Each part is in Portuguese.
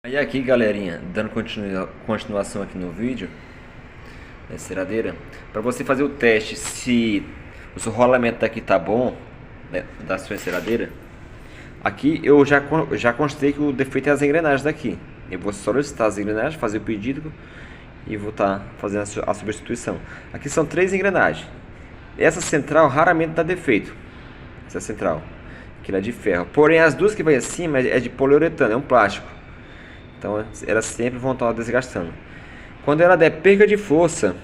E aqui, galerinha, dando continuação aqui no vídeo da enceradeira, para você fazer o teste se o seu rolamento daqui tá bom, né, da sua enceradeira. Aqui eu já constatei que o defeito é as engrenagens daqui. Eu vou solicitar as engrenagens, fazer o pedido e vou estar fazendo a substituição. Aqui são 3 engrenagens. Essa central raramente dá defeito. Essa central, aquilo é de ferro. Porém, as duas que vai acima é de poliuretano, é um plástico. Então elas sempre vão estar desgastando. Quando ela der perca de força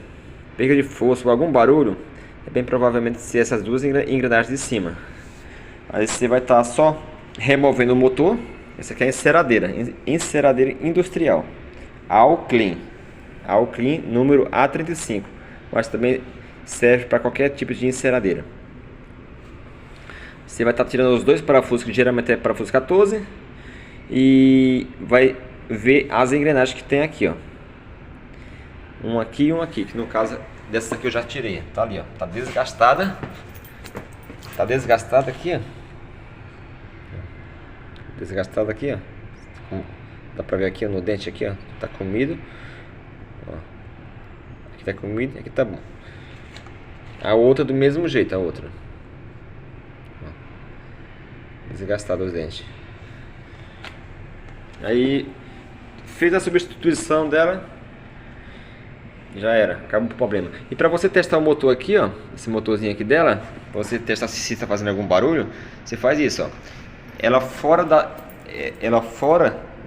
ou algum barulho, é bem provavelmente ser essas duas engrenagens de cima. Aí você vai estar só removendo o motor. Essa aqui é a enceradeira industrial Alclean número A35, mas também serve para qualquer tipo de enceradeira. Você vai estar tirando os dois parafusos, que geralmente é parafuso 14, e vai ver as engrenagens que tem aqui, ó. Um aqui e um aqui, que no caso dessa aqui eu já tirei. Tá ali, ó. Tá desgastada. Tá desgastada aqui, ó. Desgastada aqui, ó. Dá pra ver aqui, ó, no dente aqui, ó. Tá comido. Ó. Aqui tá comido, aqui tá bom. A outra do mesmo jeito, a outra. Ó. Desgastada os dentes. Aí fez a substituição dela, já era, acabou o problema. E para você testar o motor aqui, ó, esse motorzinho aqui dela, para você testar se está fazendo algum barulho, você faz isso, ó. Ela fora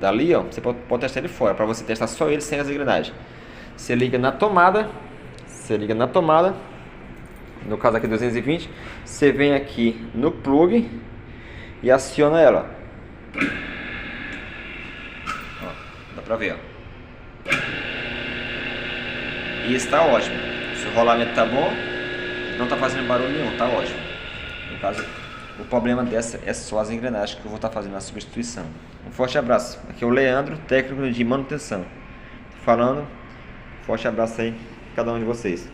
dali, ó, você pode testar ele fora, para você testar só ele sem as engrenagens. Você liga na tomada, no caso aqui 220, você vem aqui no plug e aciona ela. Dá pra ver, ó. E está ótimo. Se o rolamento tá bom, não tá fazendo barulho nenhum, tá ótimo. No caso, o problema dessa é só as engrenagens que eu vou estar fazendo a substituição. Um forte abraço. Aqui é o Leandro, técnico de manutenção. Falando, forte abraço aí a cada um de vocês.